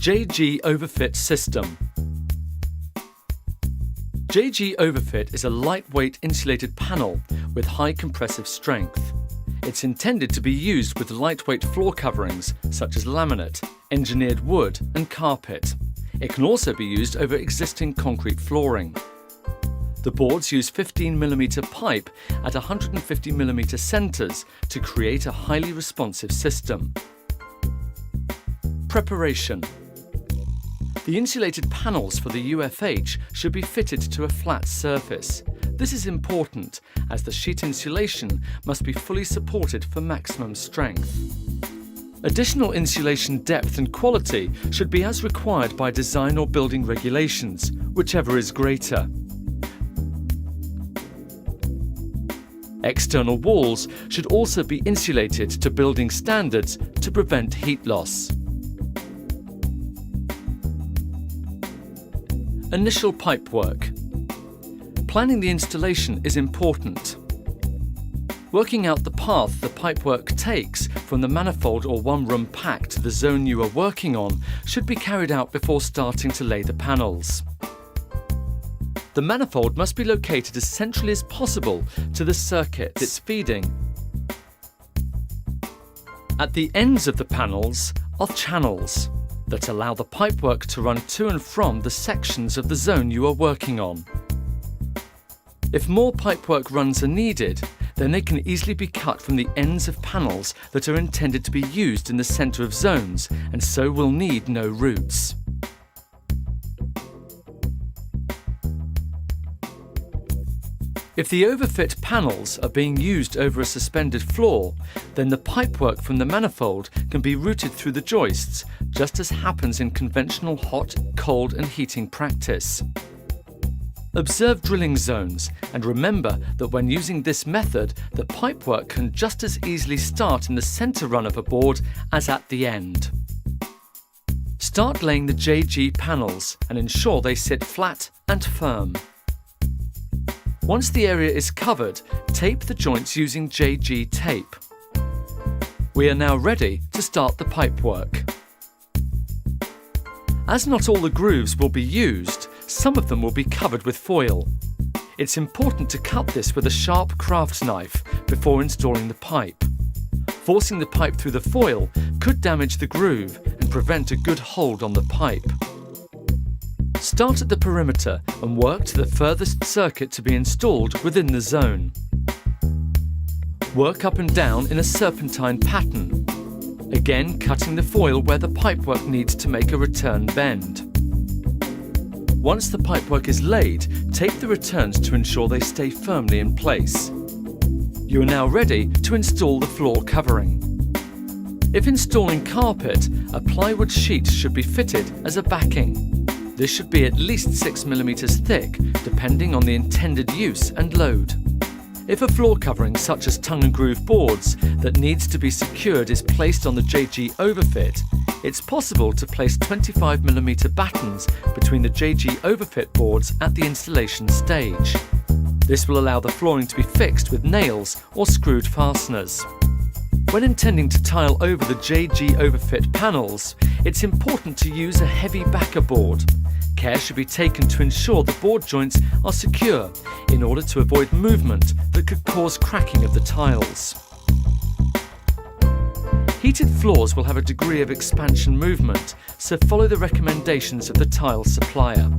JG Overfit system. JG Overfit is a lightweight insulated panel with high compressive strength. It's intended to be used with lightweight floor coverings such as laminate, engineered wood and carpet. It can also be used over existing concrete flooring. The boards use 15mm pipe at 150mm centres to create a highly responsive system. Preparation. The insulated panels for the UFH should be fitted to a flat surface. This is important as the sheet insulation must be fully supported for maximum strength. Additional insulation depth and quality should be as required by design or building regulations, whichever is greater. External walls should also be insulated to building standards to prevent heat loss. Initial pipework. Planning the installation is important. Working out the path the pipework takes from the manifold or one-room pack to the zone you are working on should be carried out before starting to lay the panels. The manifold must be located as centrally as possible to the circuit it's feeding. At the ends of the panels are channels that allow the pipework to run to and from the sections of the zone you are working on. If more pipework runs are needed, then they can easily be cut from the ends of panels that are intended to be used in the centre of zones and so will need no roots. If the overfit panels are being used over a suspended floor, then the pipework from the manifold can be routed through the joists, just as happens in conventional hot, cold and heating practice. Observe drilling zones and remember that when using this method, the pipework can just as easily start in the centre run of a board as at the end. Start laying the JG panels and ensure they sit flat and firm. Once the area is covered, tape the joints using JG tape. We are now ready to start the pipework. As not all the grooves will be used, some of them will be covered with foil. It's important to cut this with a sharp craft knife before installing the pipe. Forcing the pipe through the foil could damage the groove and prevent a good hold on the pipe. Start at the perimeter and work to the furthest circuit to be installed within the zone. Work up and down in a serpentine pattern, again cutting the foil where the pipework needs to make a return bend. Once the pipework is laid, tape the returns to ensure they stay firmly in place. You are now ready to install the floor covering. If installing carpet, a plywood sheet should be fitted as a backing. This should be at least 6mm thick, depending on the intended use and load. If a floor covering such as tongue and groove boards that needs to be secured is placed on the JG Overfit, it's possible to place 25mm battens between the JG Overfit boards at the installation stage. This will allow the flooring to be fixed with nails or screwed fasteners. When intending to tile over the JG Overfit panels, it's important to use a heavy backer board. Care should be taken to ensure the board joints are secure in order to avoid movement that could cause cracking of the tiles. Heated floors will have a degree of expansion movement, so follow the recommendations of the tile supplier.